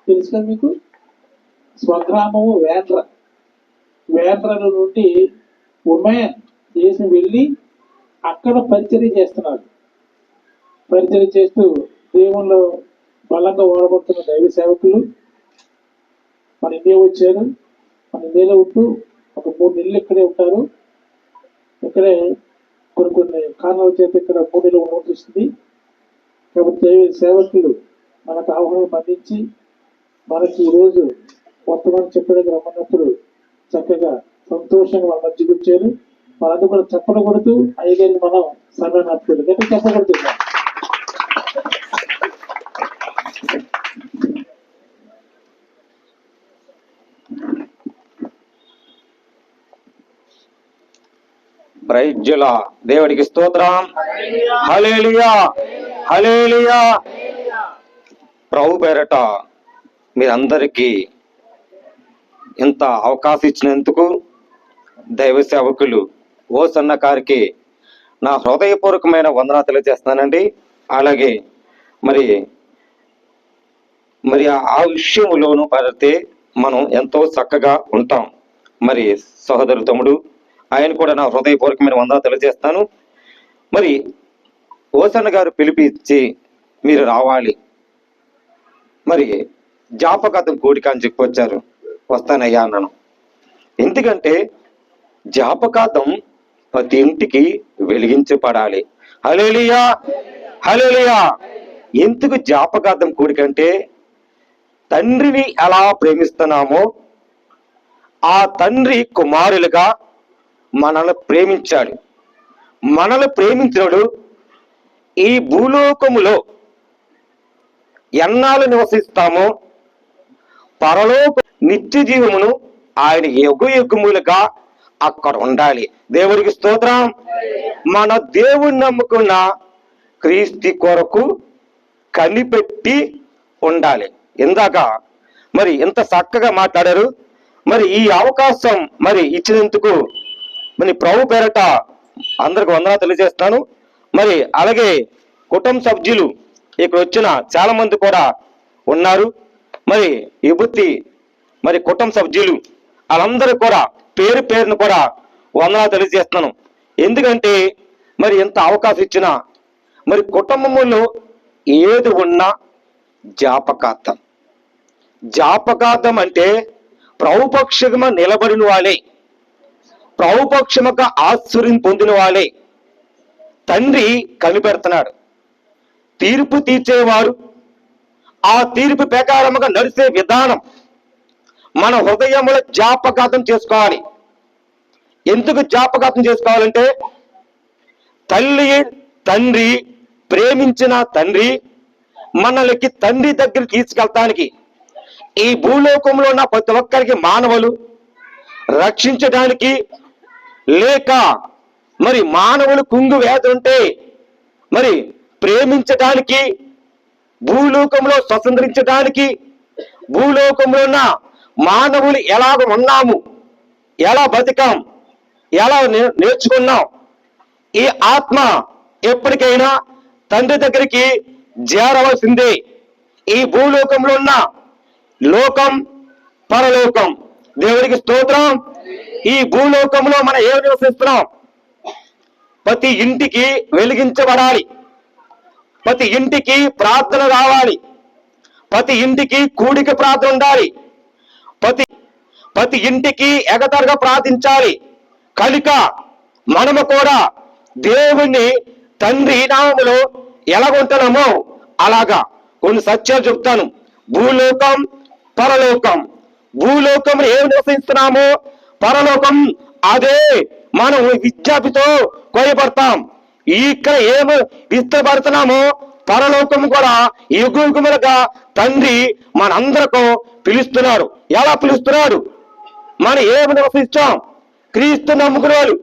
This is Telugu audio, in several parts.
తెలుసు కదా మీకు. స్వగ్రామము వేండ్ర నుండి ఉమెన్ దేశం వెళ్ళి అక్కడ పరిచర్య చేస్తున్నారు. పరిచర్య చేస్తూ దేవుళ్ళు బలంగా ఓడబడుతున్న దైవ సేవకులు మన ఇండియా వచ్చారు. మన ఇండియాలో ఉంటూ ఒక 3 నెలలు ఇక్కడే ఉంటారు. ఇక్కడే కొన్ని కారణాల చేత ఇక్కడ 3 నెలలు ఉండవలసి వస్తుంది. కాబట్టి దైవ సేవకులు మనకు ఆహ్వానం అందించి మనకి ఈరోజు వర్తమానం చెప్పడానికి రమ్మన్నప్పుడు చక్కగా సంతోషంగా మన మధ్యకి వచ్చారు. వాళ్ళందరూ కూడా చెప్పకూడదు. అయ్యగారిని మనం సన్మానం ఆపుతుంది గట్టి చెప్పకూడదు. ప్రైజ్లా దేవుడికి స్తోత్రం. హల్లెలూయా హల్లెలూయా. ప్రభు పేరట మీరందరికీ ఇంత అవకాశం ఇచ్చినందుకు దైవ సేవకులు ఓసన్న గారికి నా హృదయపూర్వకమైన వందనాలు తెలియజేస్తున్నానండి. అలాగే మరి ఆ విషయంలోనూ పడితే మనం ఎంతో చక్కగా ఉంటాం. మరి సహోదరు తమ్ముడు ఆయన కూడా నా హృదయపూర్వకమైన వందనాలు తెలియజేస్తాను. మరి ఓసన్న గారు పిలిపించి మీరు రావాలి, మరి జ్ఞాపకార్థం కూడిక అని చెప్పి వచ్చారు. వస్తానయ్యా అన్నాను. ఎందుకంటే జ్ఞాపకార్థం ప్రతి ఇంటికి వెలిగించబడాలి. హల్లెలూయా హల్లెలూయా. ఎందుకు జ్ఞాపకార్థం కూడికంటే తండ్రిని ఎలా ప్రేమిస్తున్నామో ఆ తండ్రి కుమారులుగా మనల్ని ప్రేమించాడు. మనల్ని ప్రేమించినడు ఈ భూలోకములో ఎన్నాళ్ళు నివసిస్తామో పరలోక నిత్య జీవమును ఆయన యుగములుగా అక్కడ ఉండాలి. దేవుడికి స్తోత్రం. మన దేవుని నమ్ముకున్న క్రీస్తు కొరకు కనిపెట్టి ఉండాలి. ఇందాక మరి ఎంత చక్కగా మాట్లాడారు. మరి ఈ అవకాశం మరి ఇచ్చినందుకు మరి ప్రభు పేరట అందరికి వందనాలు తెలియజేస్తాను. మరి అలాగే కుటుంబ సభ్యులు ఇక్కడ వచ్చిన చాలా మంది కూడా ఉన్నారు. మరి విభూతి మరి కుటుంబ సభ్యులు వాళ్ళందరూ కూడా పేరు పేరును కూడా వందనాలు తెలియజేస్తున్నాను. ఎందుకంటే మరి ఎంత అవకాశం ఇచ్చినా మరి కుటుంబములో ఏది ఉన్నా జ్ఞాపకార్థం అంటే ప్రభుపక్షముగా నిలబడిన వాళ్ళే, ప్రభుపక్షముగా ఆశ్చర్యం పొందిన వాళ్ళే తండ్రి కనిపెడుతున్నాడు. తీర్పు తీర్చేవారు ఆ తీర్పు ప్రకారముగా నడిచే విధానం మన హృదయములో జ్ఞాపకార్థం చేసుకోవాలి. ఎందుకు జ్ఞాపకార్థం చేసుకోవాలంటే తండ్రి ప్రేమించిన తండ్రి మనల్ని తండ్రి దగ్గర తీసుకెళ్తానికి ఈ భూలోకంలో ఉన్న ప్రతి ఒక్కరికి మానవులు రక్షించడానికి లేక మరి మానవులు కుంగు వ్యాధి ఉంటే మరి ప్రేమించడానికి భూలోకంలో స్వతంత్రించడానికి భూలోకంలో ఉన్న మానవులు ఎలాగ ఉన్నాము, ఎలా బతికాం, ఎలా నేర్చుకున్నాం, ఈ ఆత్మ ఎప్పటికైనా తండ్రి దగ్గరికి చేరవలసిందే. ఈ భూలోకంలో ఉన్న లోకం పరలోకం. దేవుడికి స్తోత్రం. ఈ భూలోకంలో మనం ఏమి నివసిస్తున్నాం? ప్రతి ఇంటికి వెలిగించబడాలి, ప్రతి ఇంటికి ప్రార్థన రావాలి, ప్రతి ఇంటికి కూడిక ప్రార్థన ఉండాలి, ప్రతి ఇంటికి ఎగతరగా ప్రార్థించాలి. కనుక మనము కూడా దేవుణ్ణి తండ్రి నామములో ఎలాగుంటున్నామో అలాగా కొన్ని సత్యాలు చెప్తాను. భూలోకం పరలోకం. భూలోకంలో ఏమి నివసిస్తున్నామో పరలోకం అదే మనం విజ్ఞాపితో కోయబడతాం. ఇక్కడ ఏమి విస్తరపడుతున్నామో పరలోకం కూడా యుగములుగా తండ్రి మనందరికీ పిలుస్తున్నాడు. ఎలా పిలుస్తున్నాడు? మనం ఏమి నివసించాం? క్రీస్తు నమ్ముకునే వాళ్ళు,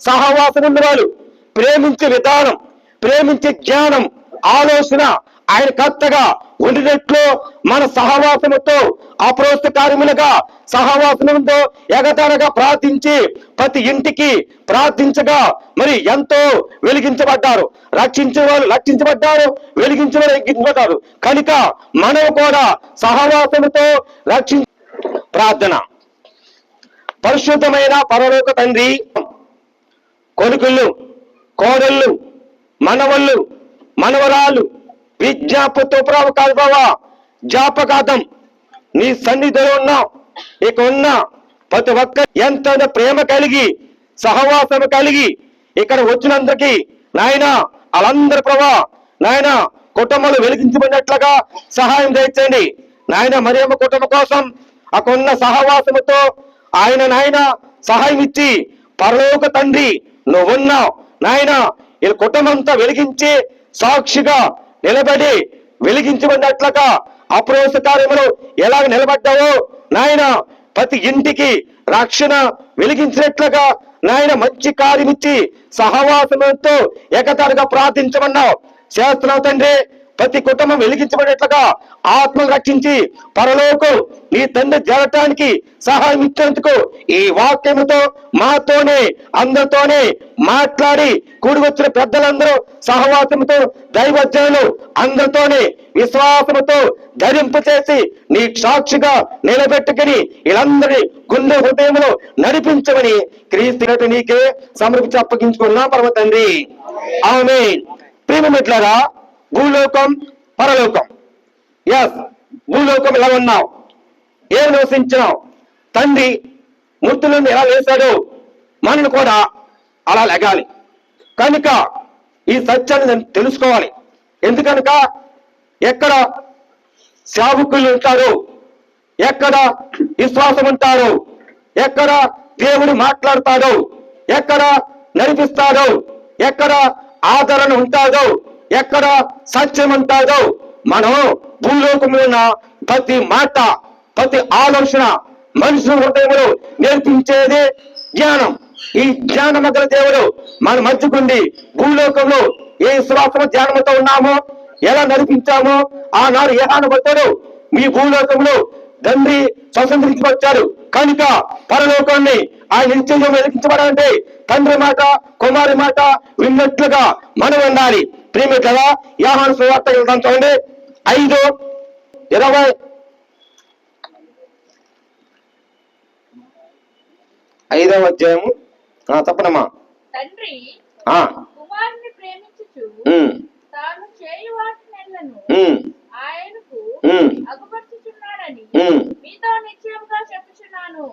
సహవాసం ఉన్న వాళ్ళు, ప్రేమించే విధానం, ప్రేమించే జ్ఞానం, ఆలోచన ఆయన కర్తగా ఉండినట్లు మన సహవాసముతో అప్రోక్త కార్యములుగా సహవాసముతో ఎగతాళిగా ప్రార్థించి ప్రతి ఇంటికి ప్రార్థించగా మరి ఎంతో వెలిగించబడ్డారు. రక్షించే వాళ్ళు రక్షించబడ్డారు, వెలిగించే వాళ్ళు వెలిగించబడ్డారు. కనుక మనం కూడా సహవాసముతో ప్రార్థన. పరిశుద్ధమైన పరలోక తండ్రి, కొడుకులు, కోడళ్ళు, మనవళ్ళు, మనవరాలు విజ్ఞాపతో ప్రభావ జాపకాతం నీ సన్నిధిలో ఉన్నాం. ఇక ఉన్న ప్రతి ఒక్క ఎంత ప్రేమ కలిగి సహవాసం కలిగి ఇక్కడ వచ్చినందరికీ నాయన వాళ్ళందరి ప్రభా నాయన కుటుంబాలు వెలిగించబడినట్లుగా సహాయం చేయండి నాయన. మరియమ్మ కుటుంబం కోసం అక్కడున్న సహవాసముతో ఆయన నాయన సహాయం ఇచ్చి పరలోక తండ్రి నువ్వున్నావు నాయన. ఈ కుటుంబంతో వెలిగించి సాక్షిగా నిలబడి వెలిగించబడినట్లుగా అప్రోక్త కార్యములు ఎలాగ నిలబడ్డావో నాయన ప్రతి ఇంటికి రక్షణ వెలిగించినట్లుగా నాయన మంచి కార్యం ఇచ్చి సహవాసంతో ఏకతారుగా ప్రార్థించమన్నావు. చేస్తున్నావు తండ్రి. ప్రతి కుటుంబం వెలిగించబడేట్లుగా ఆత్మను రక్షించి పరలోకం నీ తండ్రి చేరటానికి సహాయం ఇచ్చేందుకు ఈ వాక్యముతో మాతోనే అందరితోనే మాట్లాడి కూడి వచ్చిన పెద్దలందరూ సహవాసముతో దైవజ్ఞులు అందరితోనే విశ్వాసముతో ధరింపు చేసి నీ సాక్షిగా నిలబెట్టుకుని వీళ్ళందరి గుండె హృదయంలో నడిపించమని క్రీస్తు నీకే సమర్పించి అప్పగించుకున్నా పరమ తండ్రి. ఆమేన్. ప్రియమిత్రులారా, భూలోకం పరలోకం. ఎస్, భూలోకం ఎలా ఉన్నావు, ఏం నివసించినావు, తండ్రి మృతులను ఎలా లేశాడో మనను కూడా అలా లెగాలి. కనుక ఈ సత్యాన్ని తెలుసుకోవాలి. ఎందుకనుక ఎక్కడ సేవకులు ఉంటారు, ఎక్కడ విశ్వాసం ఉంటారు, ఎక్కడ దేవుడు మాట్లాడతాడు, ఎక్కడ నడిపిస్తాడు, ఎక్కడ ఆదరణ ఉంటాదో, ఎక్కడ సత్యం ఉంటాదో మనం భూలోకంలో ఉన్న ప్రతి మాట ప్రతి ఆలోచన మనుషుల హృదయంలో నేర్పించేది జ్ఞానం. ఈ జ్ఞానం గల దేవుడు మన మధ్యకుండి భూలోకంలో ఏ విశ్వాసము జ్ఞానంతో ఉన్నామో ఎలా నడిపించామో ఆనాడు ఏ అనుభవాడు మీ భూలోకంలో తండ్రి స్వతంత్రించబడ్డాడు. కనుక పరలోకాన్ని ఆయన నిత్యంగా వెలిగించబడాలంటే తండ్రి మాట కుమారి మాట విన్నట్లుగా మనం ఉండాలి. ప్రియమిత్రులారా, యోహాను సువార్త గ్రంథం చూడండి 5:20. 5వ అధ్యాయము. తప్పనమ్మా. తండ్రి కుమారుని ప్రేమించుచు తాను చేయు వాటినెల్లను ఆయనకు అగుపర్చుచున్నాడని మీతో నిశ్చయముగా చెప్పుచున్నాను.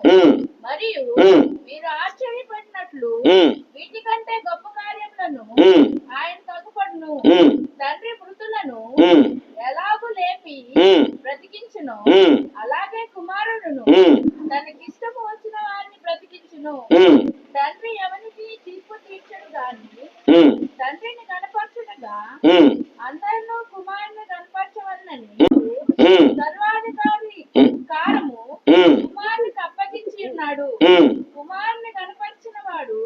మరియు మీరు ఆశ్చర్యపడినట్లు వీటికంటే గొప్ప కార్యములను ఆయన తగుపడును. తండ్రి మృతులను ఎలాగూ లేపి బ్రతికించును, అలాగే కుమారుడును తనకిష్టము వచ్చిన వారిని బ్రతికించును. తండ్రి ఎవరికి తీర్పు తీర్చడు గాని తండ్రిని కనపరచునగా అందరిలో కుమారుని కనపరచవలనని సర్వాధికారి కారము కుమారునికి అప్పగించి ఉన్నాడు. కుమారుని కనపరిచిన వాడు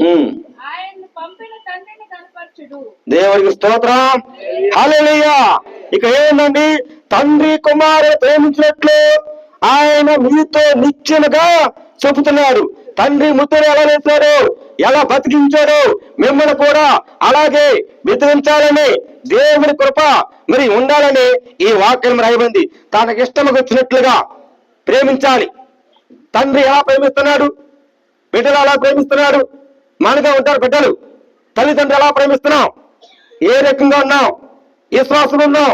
ఆయన్ని పంపిన తండ్రిని కనపరచుడు. దేవుడికి స్తోత్రం. హల్లెలూయా. ఇక ఏంటండి, తండ్రి కుమారుడు ప్రేమించినట్లు ఆయన మీతో నిత్యముగా చెబుతున్నాడు. తండ్రి ముద్దును ఎలా వేశాడు, ఎలా బతికించాడు, మిమ్మల్ని కూడా అలాగే బతికించాలని దేవుని కృప మరి ఉండాలని ఈ వాక్యం రాయబడింది. తనకి ఇష్టముగా వచ్చినట్లుగా ప్రేమించాలి. తండ్రి ఎలా ప్రేమిస్తున్నాడు, బిడ్డలు ఎలా ప్రేమిస్తున్నాడు, మనగా ఉంటారు బిడ్డలు. తల్లిదండ్రులు ఎలా ప్రేమిస్తున్నాం, ఏ రకంగా ఉన్నాం, విశ్వాసం ఉన్నాం,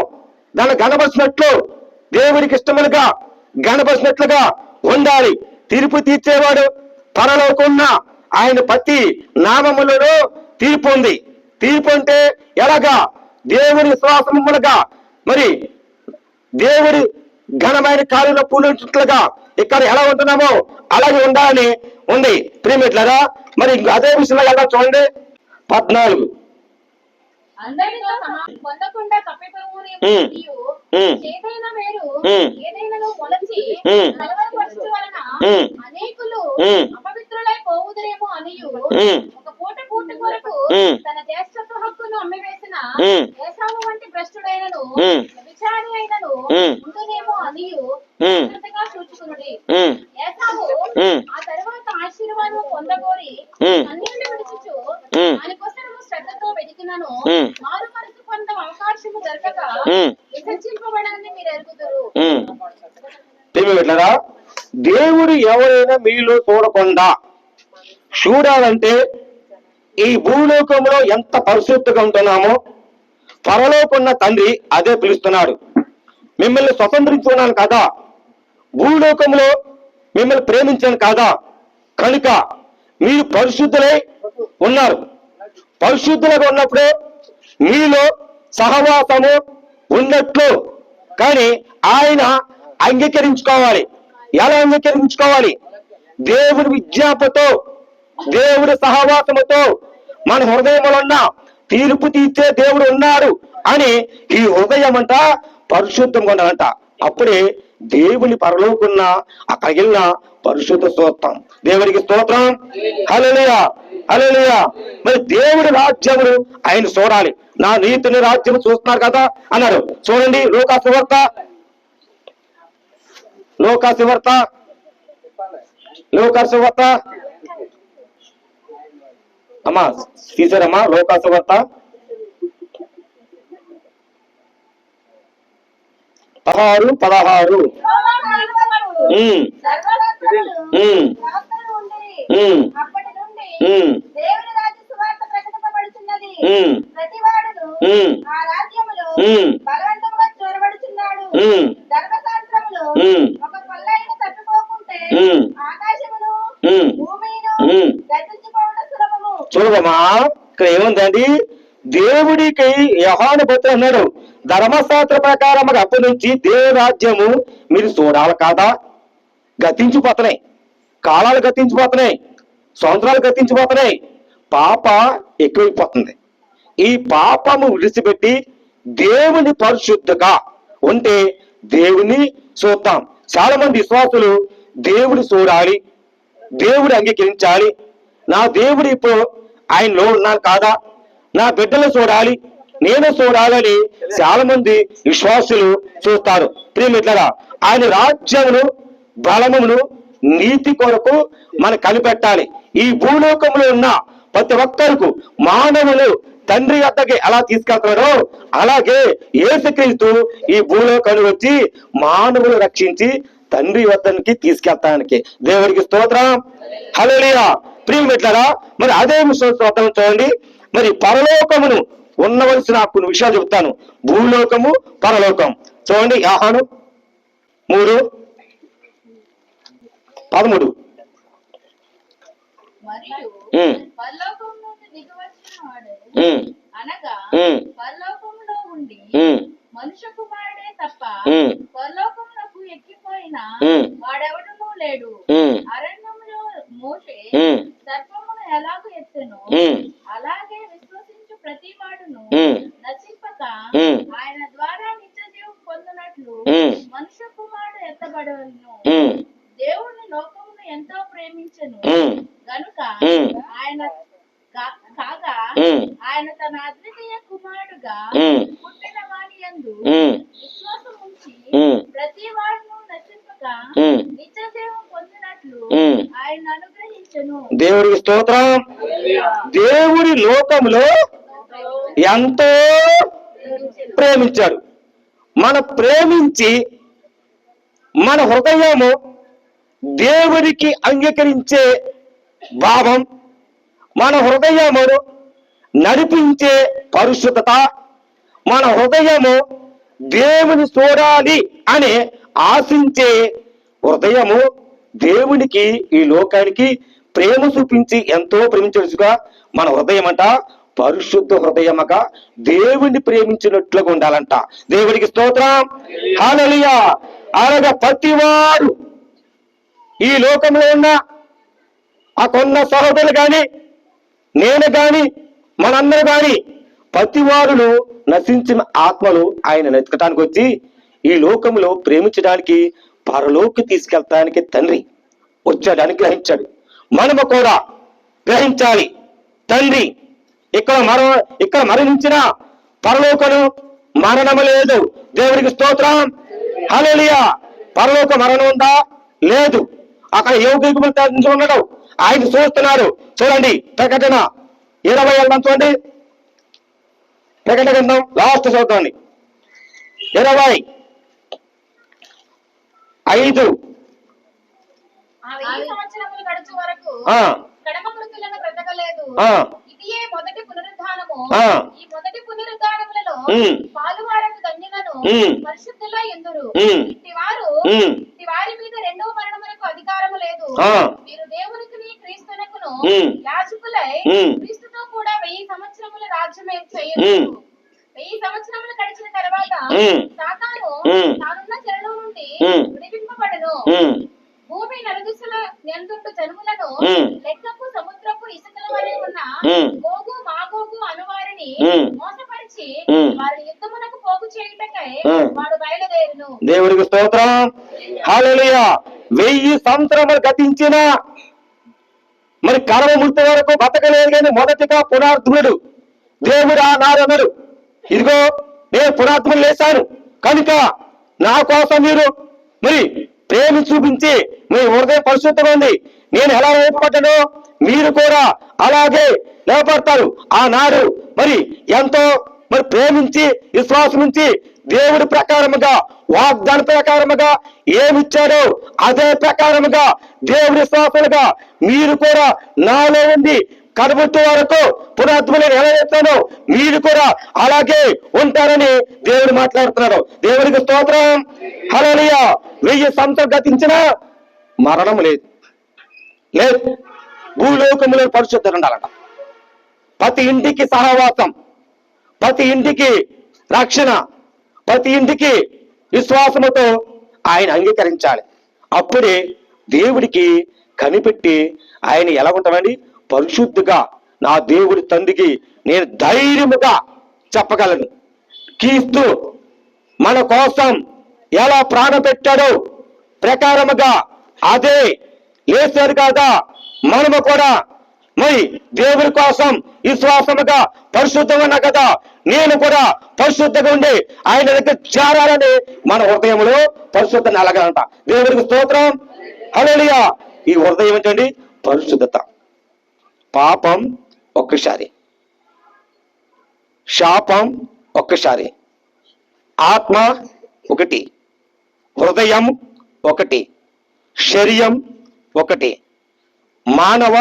దాన్ని గణపరిచినట్లు దేవుడికి ఇష్టములుగా గణపరిచినట్లుగా ఉండాలి. తీర్పు తీర్చేవాడు పరలోకున్న ఆయన ప్రతి నామములలో తీర్పు ఉంది. తీర్పు అంటే ఎలాగా, దేవుడి విశ్వాసములుగా మరి దేవుడి ఘనమైన కార్యంలో పూజించినట్లుగా ఇక్కడ ఎలా ఉంటున్నామో అలాగే ఉండాలని ఉంది. ప్రియమిత్రులారా, మరి అదే విషయంలో ఎలా చూడండి 14. అందరితో పొందకుండా కప్పిపోవుని ఏదైనా వేరు ఏదైనా మొలచి కలవరపరచు వలన అనేకులు అపవిత్రులై పోవుదురేమో అనియు ఒక పూట కొరకు తన జ్యేష్ఠత్వ హక్కును అమ్మివేసిన ఏసావు వంటి భ్రష్టుడైనను అనియు ఉమ్. జాగ్రత్తగా చూచుకునుడి. ఉమ్. ఏసావు ఉమ్. ఆ తరువాత ఆశీర్వాదం పొందగోరి ఉమ్. అన్యుని విడిచుచు ఉమ్. దానికోసము శ్రద్ధతో వెతికినను ఉమ్. మారు మనసు పొంద అవకాశము దొరకక ఉమ్. విసర్జింపబడాలని మీరు ఎరుగుదురు. పెట్టారా? దేవుడు ఎవరైనా మీలో చూడకుండా చూడాలంటే ఈ భూలోకంలో ఎంత పరిశుద్ధంగా ఉంటున్నామో పరలోకున్న తండ్రి అదే పిలుస్తున్నాడు. మిమ్మల్ని స్వతంత్రించుకున్నాను కదా, భూలోకంలో మిమ్మల్ని ప్రేమించాను కదా, కనుక మీరు పరిశుద్ధులై ఉన్నారు. పరిశుద్ధులుగా ఉన్నప్పుడు మీలో సహవాసము ఉన్నట్లు కానీ ఆయన అంగీకరించుకోవాలి. ఎలా అంగీకరించుకోవాలి? దేవుడి విజ్ఞాపతో, దేవుడి సహవాసముతో మన హృదయంలో ఉన్న తీర్పు తీర్చే దేవుడు ఉన్నాడు అని ఈ హృదయం అంట పరిశుద్ధంగా ఉండాలంట. అప్పుడే దేవుని పరలోకున్న అక్కడికి వెళ్ళిన పరిశుద్ధ స్తోత్రం. దేవునికి స్తోత్రం. హల్లెలూయా, హల్లెలూయా. మరి దేవుడి రాజ్యమును ఆయన చూడాలి. నా నీతిని రాజ్యము చూస్తున్నారు కదా అన్నారు. చూడండి లూకా సువార్త అమ్మా తీసారమ్మా. లూకా సువార్త 16:16. అప్పటి నుండి దేవుని రాజ్య సువార్త ప్రకటింపబడుచున్నది. ప్రతివాడును ఆ రాజ్యములో బలవంతంగా చొరబడుచున్నాడు. ధర్మశాస్త్రములో ఒక పల్లైన తప్పిపోకుంటే ఆకాశమును భూమిను గతించిపోవడం సులభము. చూడమ్మా, ఇక్కడ ఏముందండి? దేవుడికి యోహాను భక్తుడు అన్నాడు, ధర్మశాస్త్ర ప్రకారం అప్పటి నుంచి దేవుని రాజ్యము మీరు చూడాలి కాదా? గతించిపోతున్నాయి, కాలాలు గతించిపోతున్నాయి, సంవత్సరాలు గతించిపోతున్నాయి, పాప ఎక్కువైపోతుంది. ఈ పాపము విడిచిపెట్టి దేవుని పరిశుద్ధగా ఉంటే దేవుని చూద్దాం. చాలా మంది విశ్వాసులు దేవుడు చూడాలి, దేవుడు అంగీకరించాలి, నా దేవుడు ఇప్పుడు ఆయనలో ఉన్నాను కాదా, నా బిడ్డలు చూడాలి, నేను చూడాలని చాలా మంది విశ్వాసులు చూస్తారు. ప్రియమిత్రులారా, ఆయన రాజ్యమును బలమును నీతి కొరకు మనం కనిపెట్టాలి. ఈ భూలోకంలో ఉన్న ప్రతి ఒక్కరికి మానవులు తండ్రి వద్దకి ఎలా తీసుకెళ్తున్నాడో అలాగే యేసుక్రీస్తు ఈ భూలోకానికి వచ్చి మానవులు రక్షించి తండ్రి వద్దకి తీసుకెళ్తానికి. దేవుడికి స్తోత్రం. హల్లెలూయా. ప్రియమిత్రులారా, మరి అదే విషయం చూడండి. మరి పరలోకమును ఉండవలసిన కొన్ని విషయాలు చెప్తాను. భూలోకము, పరలోకం. చూడండి యోహాను 3:13. మరియు పరలోకం నుండి దిగివచ్చిన వాడు అనగా పరలోకములో ఉండి మనుష్య కుమారుడే తప్ప పరలోకమునకు ఎక్కిపోయిన వాడెవడనూ లేడు. అరణ్యములో మోషే సర్పమును ఎలాగూ ఎత్తెనో అలాగే విశ్వసించు ప్రతి వాడును నశింపక ఆయన ద్వారా నిత్యజీవం పొందినట్లు మనుష్య కుమారుడు ఎత్తబడవలెను. దేవుని లోకమును ఎంతో ప్రేమించెను గనుక ఆయన కాగా ఆయన తన అద్వితీయ కుమారుడుగా పుట్టిన వాని యందు విశ్వాసం ఉంచి ప్రతి వాడును నశింపక నిత్యజీవం పొందినట్లు ఆయన అనుగ్రహించెను. దేవుడికి స్తోత్రం. దేవుడి లోకంలో ఎంతో ప్రేమించాడు. మన ప్రేమించి మన హృదయము దేవుడికి అంగీకరించే భావం, మన హృదయమును నడిపించే పరిశుద్ధత, మన హృదయము దేవుని చూడాలి అని ఆశించే హృదయము దేవునికి ఈ లోకానికి ప్రేమ చూపించి ఎంతో ప్రేమించడుగా మన హృదయం అంట పరిశుద్ధ హృదయముగా దేవుణ్ణి ప్రేమించినట్లుగా ఉండాలంట. దేవుడికి స్తోత్రం. హల్లెలూయా. అలాగా ప్రతివాడు ఈ లోకంలో ఉన్న ఆ కొన్న సహోదరులు గాని నేను గాని మనందరూ గాని ప్రతివాడును నశించిన ఆత్మలు ఆయన వెతకటానికి వచ్చి ఈ లోకంలో ప్రేమించడానికి పరలోకి తీసుకెళ్తానికి తండ్రి వచ్చాడని గ్రహించాడు. మనము కూడా గ్రహించాలి. తండ్రి ఇక్కడ మరణించిన పరలోకను మరణము లేదు. దేవుడికి స్తోత్రం. హల్లెలూయా. పరలోక మరణం ఉందా? లేదు. అక్కడ యోగికులు ఉండడం ఆయన చూస్తున్నారు. చూడండి ప్రకటన 20 వెళ్దాం చూడండి. ప్రకటన గ్రంథం లాస్ట్ చూద్దాండి 25. ఆ 1000 సంవత్సరములు గడుచు వరకు ఆ, కడమ మృతులను బ్రతకలేదు. ఆ, ఇదియే మొదటి పునరుద్ధానము. ఆ. ఈ మొదటి పునరుద్ధానములలో ఉమ్. పాలువారకు ధన్యులను ఉమ్. పరిశుద్ధులా ఎందురు. ఉమ్. ఇట్టి వారి మీద రెండవ మరణములకు అధికారము లేదు. ఆ. మీరు దేవునికి క్రీస్తునకును ఉమ్. యాజకులై ఉమ్. క్రీస్తుతో కూడా 1000 సంవత్సరముల రాజ్యమే ఉమ్. చేయరు. 1000 సంవత్సరములు గడిచిన తర్వాత ఉమ్. సాతాను ఉమ్. తానున్న చెరలో నుండి ఉమ్. విడిపింపబడును. ఉమ్. భూమి నలుదిశల నియంత్రుడు జనములను ఉమ్. లెక్కకు సముద్రపు ఇసుకల వలె ఉన్న ఉమ్. గోగు మాగోగు అనువారిని ఉమ్. మోసపరిచి ఉమ్. వారి యుద్ధమునకు పోగు చేయుటకై ఉమ్. వాడు బయలుదేరును. దేవుడికి స్తోత్రం. హల్లెలూయా. 1000 సంవత్సరములు గతించిన మరి కడవ మృతి వరకు బతకలేదు, కానీ మొదటిగా పునార్థుడు దేవుడు ఆనారన్నాడు, ఇదిగో నేను పునార్థములు లేశాను కనుక నా కోసం మీరు మరి ప్రేమ చూపించి మీ హృదయం పరిశుద్ధంగా ఉంది, నేను ఎలా లేపబడ్డానో మీరు కూడా అలాగే లేపడతారు. ఆనాడు మరి ఎంతో మరి ప్రేమించి విశ్వాసం ఉంచి దేవుడి ప్రకారముగా వాగ్దాన ప్రకారముగా ఏమిచ్చాడో అదే ప్రకారముగా దేవుడి విశ్వాసాలుగా మీరు కూడా నాలో ఉండి కడబుట్టు వరకు పునాత్మలను ఎలా చెప్తానో మీరు కూడా అలాగే ఉంటారని దేవుడు మాట్లాడుతున్నాడు. దేవుడికి స్తోత్రం. హల్లెలూయా. 1000 సంవత్సరాలు గతించిన మరణం లేదు. లేదు. భూలోకములో పరిశుద్ధులు ఉండాలట. ప్రతి ఇంటికి సహవాసం, ప్రతి ఇంటికి రక్షణ, ప్రతి ఇంటికి విశ్వాసముతో ఆయన అంగీకరించాలి. అప్పుడే దేవుడికి కనిపెట్టి ఆయన ఎలా ఉంటామండి? పరిశుద్ధిగా నా దేవుడి తండ్రికి నేను ధైర్యముగా చెప్పగలను. క్రీస్తు మన కోసం ఎలా ప్రాణం పెట్టాడో ప్రకారముగా అదే లేచారు కదా, మనము కూడా మరి దేవుడి కోసం విశ్వాసముగా పరిశుద్ధంగా ఉన్నా కదా, నేను కూడా పరిశుద్ధంగా ఉండి ఆయన దగ్గర చేరాలని మన హృదయంలో పరిశుద్ధాన్ని అలగాలంట. దేవుడికి స్తోత్రం. హల్లెలూయా. ఈ హృదయం ఏంటండి? పరిశుద్ధత. పాపం ఒక్కసారి, శాపం ఒక్కసారి, ఆత్మ ఒకటి, హృదయం ఒకటి, శరీరం ఒకటి. మానవ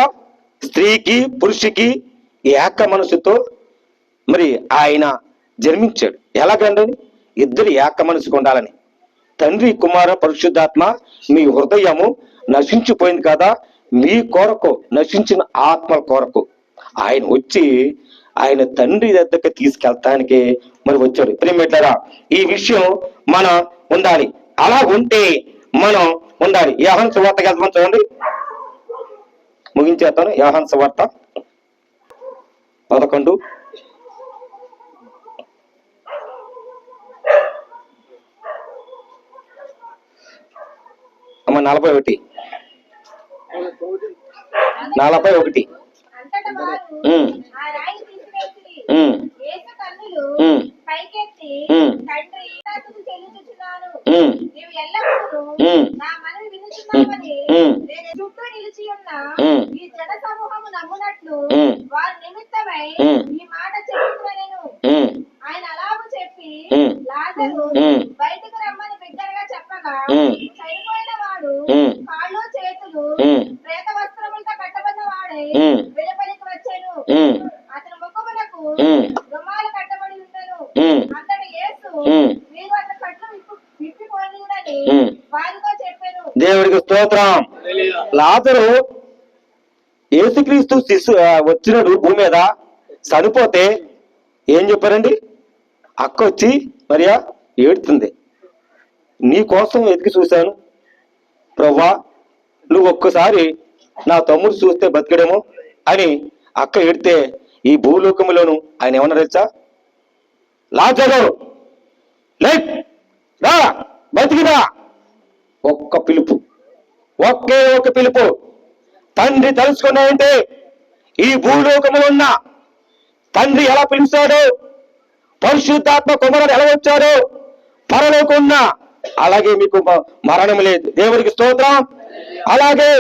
స్త్రీకి పురుషుకి ఏక మనసుతో మరి ఆయన జన్మించాడు. ఎలాగండి? ఇద్దరు ఏక మనసుకు ఉండాలని. తండ్రి కుమార పరిశుద్ధాత్మ మీ హృదయము నశించిపోయింది కదా, మీ కొరకు నశించిన ఆత్మల కొరకు ఆయన వచ్చి ఆయన తండ్రి దగ్గరికి తీసుకెళ్తానికి మరి వచ్చాడు. ప్రియమిత్రులారా, ఈ విషయం మనం ఉండాలి. అలా ఉంటే మనం ఉండాలి. యోహాను సువార్తకి వెళ్తాం చూడండి, ముగించేస్తాను. యోహాను సువార్త 11 అమ్మ 41. అంతట వారు ఉమ్. ఆ రాయి తీసివేసిరి. ఉమ్. యేసు కన్నులు ఉమ్. పైకెత్తి ఉమ్. తండ్రి నాకు చెల్లించుచున్నాను. ఉమ్. నీవు ఎల్లప్పుడూ ఉమ్. నా మనవి వినుచున్నావని ఉమ్. నేను చుట్టూ నిలిచి ఉన్న ఉమ్. ఈ జన సమూహము నమ్మునట్లు ఉమ్. వారి నిమిత్తమై ఉమ్. ఈ మాట చెప్పుకున్నాను. ఉమ్. ఆయన అలాగూ చెప్పి ఉమ్. లాజరు ఉమ్. బయటకు రమ్మని బిగ్గరగా చెప్పగా ఉమ్. చనిపోయిన వాడు ఉమ్. కాళ్ళు చేతులు ఉమ్. ప్రేత వస్త్రములతో కట్టబడిన వాడై ఉమ్. వెలుపలికి వచ్చాను. ఉమ్. అతని ముఖమునకు ఉమ్. రుమాలు కట్టబడి ఉండను. ఉమ్. అంతటి యేసు ఉమ్. మీరు అతని కట్లు విప్పిపోయినని ఉమ్. వారితో చెప్పాను. దేవుడికి స్తోత్రం. లాజరు యేసుక్రీస్తు వచ్చినాడు భూమి మీద, చనిపోతే ఏం చెప్పారండి? అక్క వచ్చి మరియా ఏడుతుంది, నీ కోసం వెతికి చూశాను ప్రవ్వా, నువ్వు ఒక్కసారి నా తమ్ముడు చూస్తే బతికడేమో అని అక్క ఏడితే ఈ భూలోకములోను ఆయన ఏమన్నా తెలుసా? లాజరు లేక్ రా, బతికిరా. ఒక్క పిలుపు, ఒకే ఒక పిలుపు. తండ్రి తలుచుకున్నాయంటే ఈ భూలోకములో ఉన్న తండ్రి ఎలా పిలుస్తాడో, పరిశుద్ధాత్మ కుమారుడు ఎలా వచ్చాడో, పరలోకం ఉన్న అలాగే మీకు మరణం లేదు. దేవుడికి స్తోత్రం. అలాగే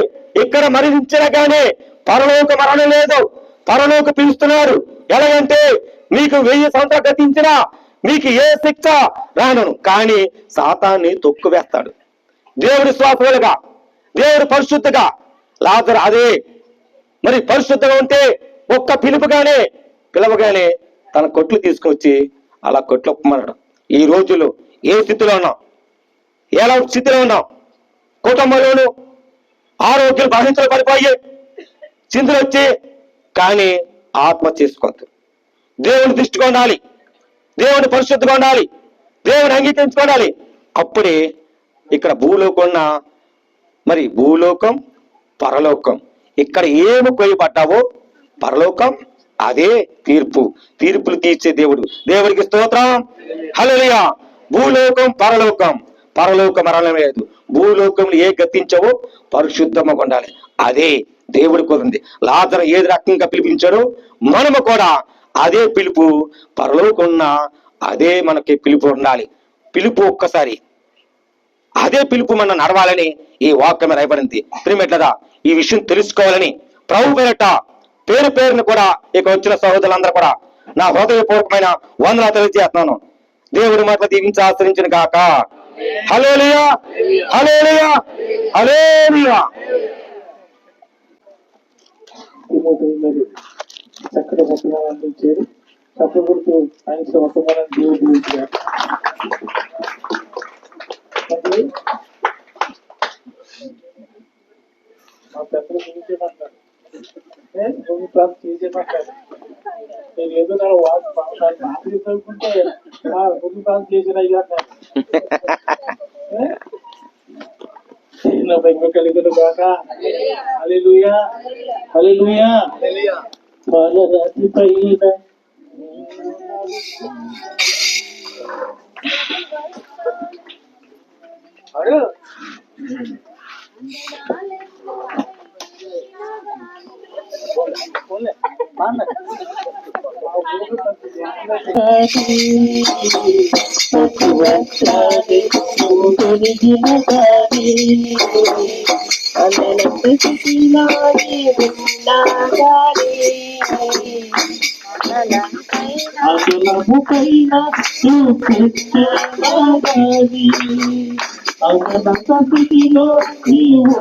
ఇక్కడ మరణించినా కానీ పరలోక మరణం లేదు, పరలోక పిలుస్తున్నారు. ఎలాగంటే మీకు 1000 సంవత్సరాలు గతించినా మీకు ఏ శిక్ష రాను, కానీ సాతాన్ని తొక్కువేస్తాడు. దేవుడి శ్వాసలుగా, దేవుడు పరిశుద్ధగా, లాజరు అదే మరి పరిశుద్ధంగా ఉంటే ఒక్క పిలవగానే తన కొట్లు తీసుకొచ్చి అలా కొట్లు ఒప్పమన్నాడు. ఈ రోజుల్లో ఏ స్థితిలో ఉన్నాం, ఎలా స్థితిలో ఉన్నాం, కుటుంబంలోనూ ఆరోగ్యం బాధించలు పడిపోయి చింతలు వచ్చి, కానీ ఆత్మ చేసుకోవద్దు. దేవుని దృష్టిగా ఉండాలి, దేవుని పరిశుద్ధిగా ఉండాలి, దేవుని అంగీకరించుకోవాలి. అప్పుడే ఇక్కడ భూలోకం పరలోకం, ఇక్కడ ఏమి కొయ్యబడ్డావో పరలోకం అదే తీర్పులు తీర్చే దేవుడు. దేవుడికి స్తోత్రం. హల్లెలూయా. భూలోకం పరలోక మరణం లేదు. భూలోకంలో ఏ గతించవో పరిశుద్ధంగా ఉండాలి, అదే దేవుడి కోరింది. లాజరు ఏది రకంగా పిలిపించాడో మనము కూడా అదే పిలుపు, పరలోకం ఉన్న అదే మనకి పిలుపు ఉండాలి. పిలుపు ఒక్కసారి, అదే పిలుపు మనం నడవాలని ఈ వాక్యం రాయబడింది. ప్రియమిట్లదా, ఈ విషయం తెలుసుకోవాలని ప్రభు పేరును కూడా ఇక వచ్చిన సహోదరులందరూ కూడా నా హృదయపూర్వకమైన వందనాలు తెలియజేస్తున్నాను. దేవుడి మాటలు దీవించి ఆశ్రయించిన కాక. హల్లెలూయా, హల్లెలూయా, హల్లెలూయా. చక్కటి వర్తమానం అందించారు. చప్పగుర్తు ఆయన వర్తమానం దేవుడు మా పెద్దలు చేసేమంటారు, చేసేమంటారు. నేను ఏదో రాత్రి చదువుకుంటే ముందు ప్రాంతం చేసిన అయ్యా కలిగిన కాక. హల్లెలూయా, హల్లెలూయా. పాలరాతి పైన అదలముకైనా అనంత స్థితిలో నీవు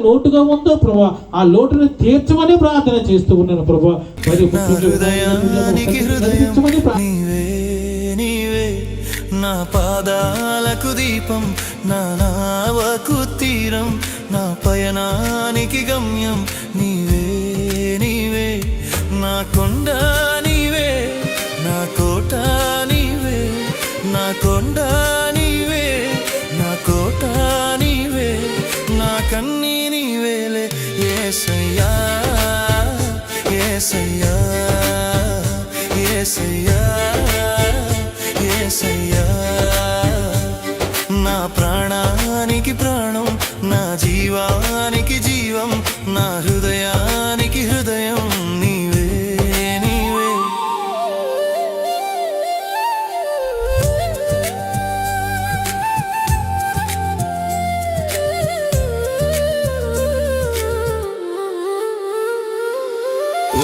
లోటుగా ఉందో ప్రభా, ఆ లోటును తీర్చమని ప్రార్థన చేస్తూ ఉన్నాను ప్రభా. నా పాదాలకు దీపం, నా నావకు తీరం, నా పయనానికి గమ్యం నీవే నీవే. నా కొండ నీవే, నా కోట నీవే, నా కొండ నీవే, నా కోట నీవే, నా కన్నీ నీవేలే. యేసయ్యా యేసయ్యా యేసయ్యా యేసయ్యా. నా ప్రాణానికి ప్రాణం, నా జీవానికి జీవం, నా హృదయానికి హృదయం నీవే నీవే.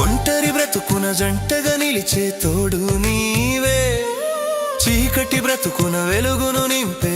ఒంటరి బ్రతుకున జంటగా నిలిచే తోడు నీవే, చీకటి బ్రతుకున వెలుగును నింపే